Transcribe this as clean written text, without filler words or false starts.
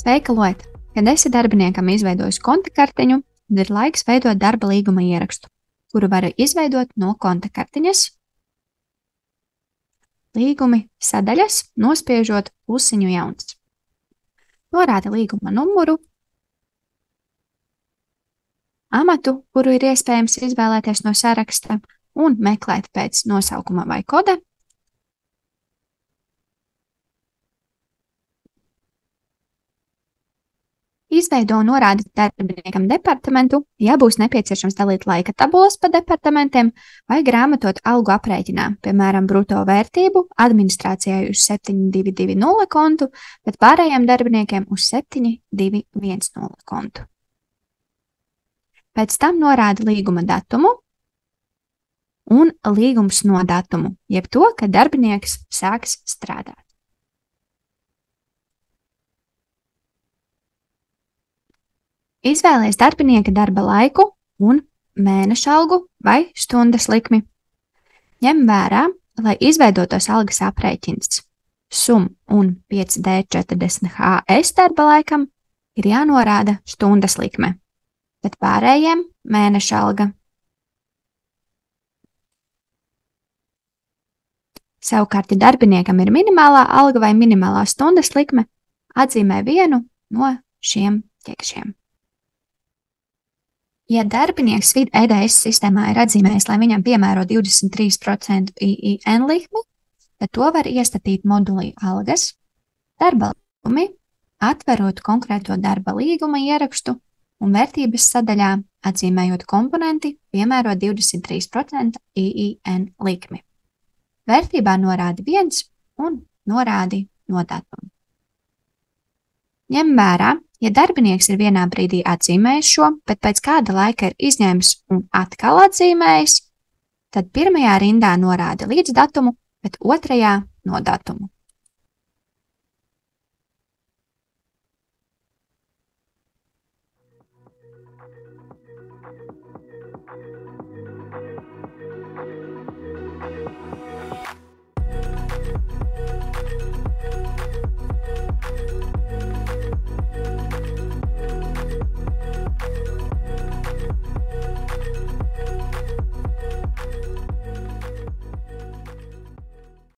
Sveika, Lot! Kad esi darbiniekam izveidojis kontakartiņu, tad ir laiks veidot darba līguma ierakstu, kuru var izveidot no kontakartiņas. Līgumi sadaļas, nospiežot plusiņu jauns. Norāda līguma numuru, amatu, kuru ir iespējams izvēlēties no saraksta, un meklēt pēc nosaukuma vai koda. Izveido un norāda darbiniekam departamentu, ja būs nepieciešams dalīt laika tabulas pa departamentiem vai grāmatot algu aprēķinā, piemēram, bruto vērtību administrācijai uz 7220 kontu, bet pārējiem darbiniekiem uz 7210 kontu. Pēc tam norāda līguma datumu un līgums no datumu, jeb to, kad darbinieks sāks strādāt. Izvēlies darbinieka darba laiku un mēneša algu vai stundas likmi. Ņem vērā, lai izveidotos algas aprēķins SUM un 5D40HS darba laikam ir jānorāda stundas likme, bet pārējiem mēneša alga. Savukārt, ja darbiniekam ir minimālā alga vai minimālā stundas likme, atzīmē vienu no šiem ķekšiem. Ja darbinieks EDS sistēmā ir atzīmējis, lai viņam piemēro 23% IIN likmi, tad to var iestatīt modulī algas, darba līgumi, atverot konkrēto darba līguma ierakstu un vērtības sadaļā atzīmējot komponenti, piemēro 23% IIN likmi. Vērtībā norādi 1 un norādi no datuma. Ņem vērā, ja darbinieks ir vienā brīdī atzīmējis šo, bet pēc kāda laika ir izņēmis un atkal atzīmējis, tad pirmajā rindā norāda līdz datumu, bet otrajā no datumu.